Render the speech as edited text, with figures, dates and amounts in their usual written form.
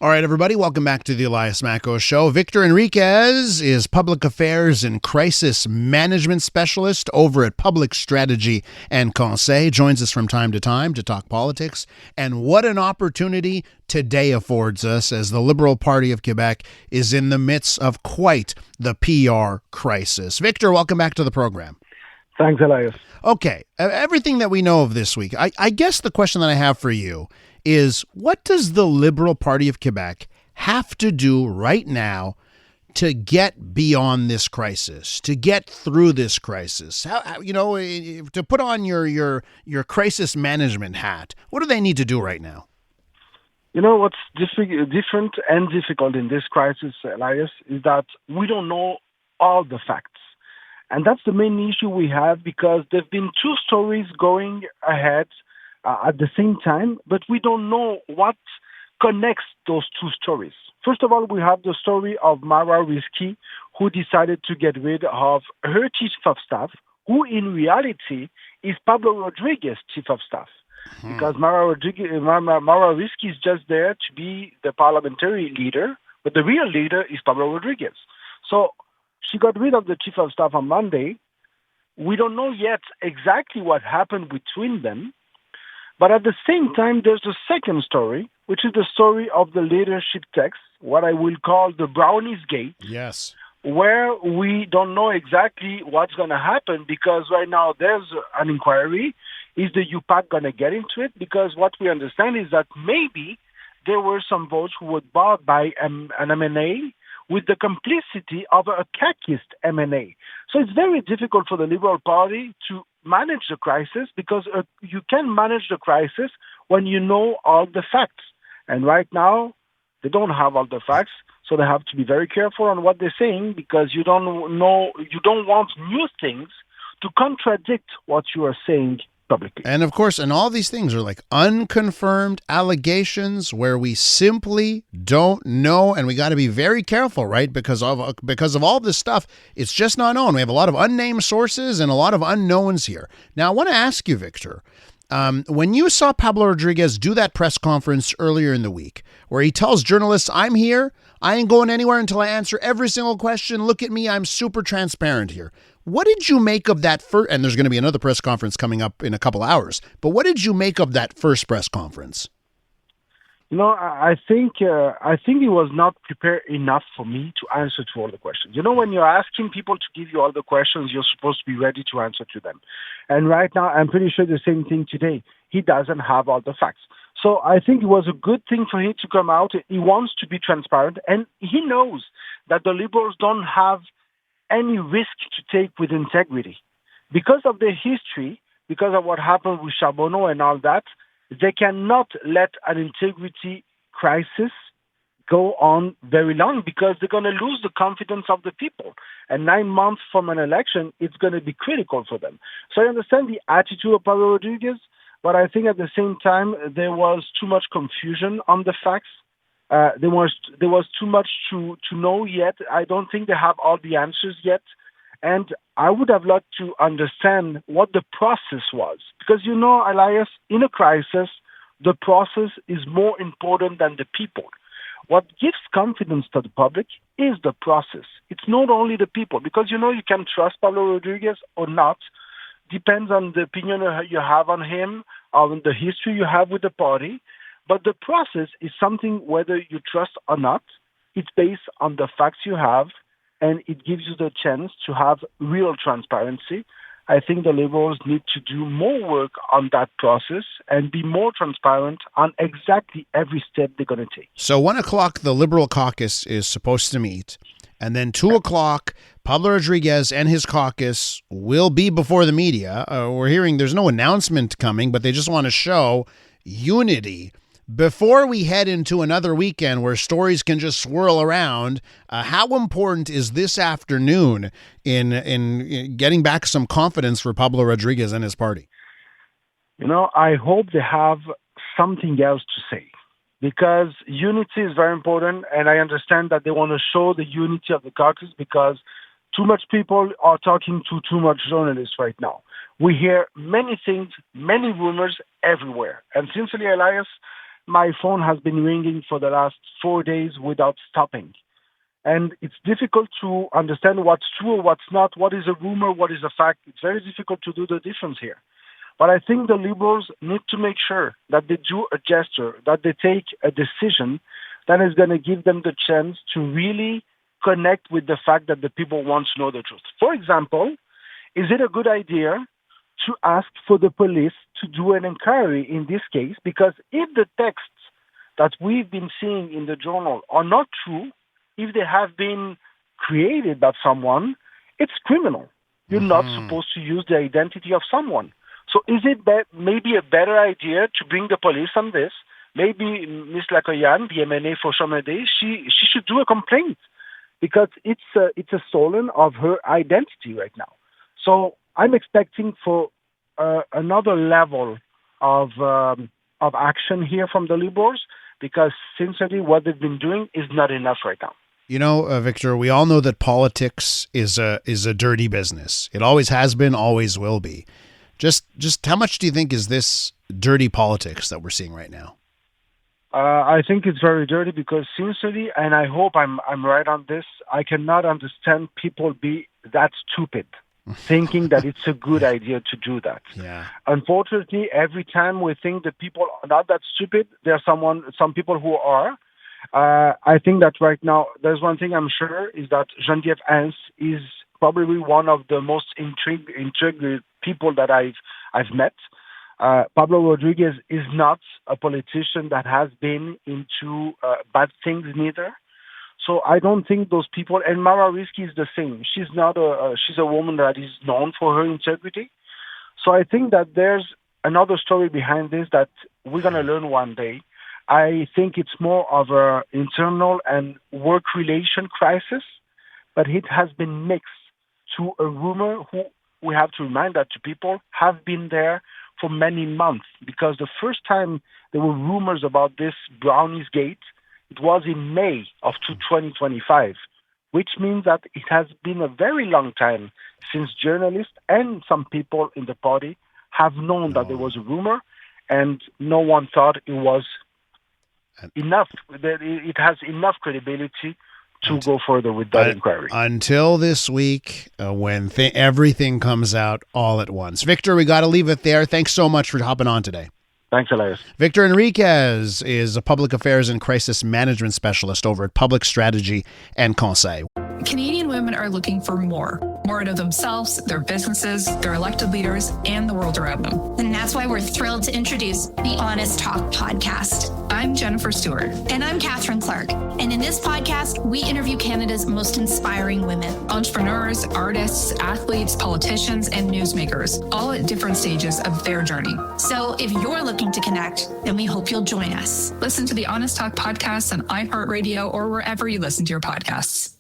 All right, everybody, welcome back to the Elias Macco Show. Victor Henriquez is Public Affairs and Crisis Management Specialist over at Public Strategy and Conseil. Joins us from time to talk politics. And what an opportunity today affords us as the Liberal Party of Quebec is in the midst of quite the PR crisis. Victor, welcome back to the program. Thanks, Elias. Okay, everything that we know of this week, I guess the question that I have for you is, what does the Liberal Party of Quebec have to do right now to get beyond this crisis, to get through this crisis? To put on your crisis management hat, what do they need to do right now? You know, what's different and difficult in this crisis, Elias, is that we don't know all the facts. And that's the main issue we have, because there have been two stories going ahead at the same time, but we don't know what connects those two stories. First of all, we have the story of Mara Risky, who decided to get rid of her chief of staff, who in reality is Pablo Rodriguez's chief of staff. Because Mara Risky is just there to be the parliamentary leader, but the real leader is Pablo Rodriguez. So she got rid of the chief of staff on Monday. We don't know yet exactly what happened between them. But at the same time, there's a second story, which is the story of the leadership text, what I will call the Brownies Gate. Yes. Where we don't know exactly what's going to happen, because right now there's an inquiry. Is the UPAC going to get into it? Because what we understand is that maybe there were some votes who were bought by an MNA with the complicity of a CACist MNA. So it's very difficult for the Liberal Party to manage the crisis, because you can manage the crisis when you know all the facts. And right now, they don't have all the facts, so they have to be very careful on what they're saying, because you don't want new things to contradict what you are saying publicly. And of course, and all these things are like unconfirmed allegations where we simply don't know, and we got to be very careful, right? Because of all this stuff, it's just not known. We have a lot of unnamed sources and a lot of unknowns here. Now, I want to ask you, Victor, when you saw Pablo Rodriguez do that press conference earlier in the week, where he tells journalists, "I'm here, I ain't going anywhere until I answer every single question. Look at me, I'm super transparent here." What did you make of that first? And there's going to be another press conference coming up in a couple hours. But what did you make of that first press conference? You know, I think he was not prepared enough for me to answer to all the questions. You know, when you're asking people to give you all the questions, you're supposed to be ready to answer to them. And right now, I'm pretty sure the same thing today. He doesn't have all the facts. So I think it was a good thing for him to come out. He wants to be transparent, and he knows that the Liberals don't have any risk to take with integrity. Because of their history, because of what happened with Charbonneau and all that, they cannot let an integrity crisis go on very long, because they're going to lose the confidence of the people. And 9 months from an election, it's going to be critical for them. So I understand the attitude of Pablo Rodriguez, but I think at the same time, there was too much confusion on the facts. There was too much to know yet. I don't think they have all the answers yet. And I would have liked to understand what the process was. Because, you know, Elias, in a crisis, the process is more important than the people. What gives confidence to the public is the process. It's not only the people. Because, you know, you can trust Pablo Rodriguez or not. Depends on the opinion you have on him, on the history you have with the party. But the process is something, whether you trust or not, it's based on the facts you have, and it gives you the chance to have real transparency. I think the Liberals need to do more work on that process and be more transparent on exactly every step they're going to take. So 1 o'clock, the Liberal caucus is supposed to meet. And then 2 o'clock, Pablo Rodriguez and his caucus will be before the media. We're hearing there's no announcement coming, but they just want to show unity. Before we head into another weekend where stories can just swirl around, how important is this afternoon in getting back some confidence for Pablo Rodriguez and his party? You know, I hope they have something else to say, because unity is very important, and I understand that they want to show the unity of the caucus, because too much people are talking to too much journalists right now. We hear many things, many rumors everywhere. And sincerely, Elias, my phone has been ringing for the last 4 days without stopping. And it's difficult to understand what's true or what's not, what is a rumor, what is a fact. It's very difficult to do the difference here. But I think the Liberals need to make sure that they do a gesture, that they take a decision that is going to give them the chance to really connect with the fact that the people want to know the truth. For example, is it a good idea to ask for the police to do an inquiry in this case? Because if the texts that we've been seeing in the journal are not true, if they have been created by someone, it's criminal. You're not supposed to use the identity of someone. So is it maybe a better idea to bring the police on this? Maybe Ms. Lacoyan, the MNA for Chomedey, she should do a complaint because it's a stolen of her identity right now. So I'm expecting for another level of action here from the Liberals because sincerely what they've been doing is not enough right now. You know, Victor, we all know that politics is a dirty business. It always has been, always will be. Just how much do you think is this dirty politics that we're seeing right now? I think it's very dirty because sincerely, and I hope I'm right on this, I cannot understand people be that stupid, thinking that it's a good idea to do that. Yeah. Unfortunately, every time we think that people are not that stupid, there are some people who are. I think that right now, there's one thing I'm sure is that Geneviève Hans is probably one of the most intrigued people that I've met. Pablo Rodriguez is not a politician that has been into bad things neither. So I don't think those people, and Mara Risky is the same. She's a woman that is known for her integrity. So I think that there's another story behind this that we're going to learn one day. I think it's more of an internal and work relation crisis, but it has been mixed to a rumor who we have to remind that to people have been there for many months because the first time there were rumors about this Brownies Gate, it was in May of 2025, which means that it has been a very long time since journalists and some people in the party have known that there was a rumor and no one thought it was enough, that it has enough credibility to go further with that inquiry. Until this week, when everything comes out all at once. Victor, we got to leave it there. Thanks so much for hopping on today. Thanks, Elias. Victor Henriquez is a public affairs and crisis management specialist over at Public Strategy and Conseil. Canadian women are looking for more out of themselves, their businesses, their elected leaders, and the world around them. And that's why we're thrilled to introduce the Honest Talk podcast. I'm Jennifer Stewart. And I'm Catherine Clark. And in this podcast, we interview Canada's most inspiring women. Entrepreneurs, artists, athletes, politicians, and newsmakers, all at different stages of their journey. So if you're looking to connect, then we hope you'll join us. Listen to the Honest Talk podcast on iHeartRadio or wherever you listen to your podcasts.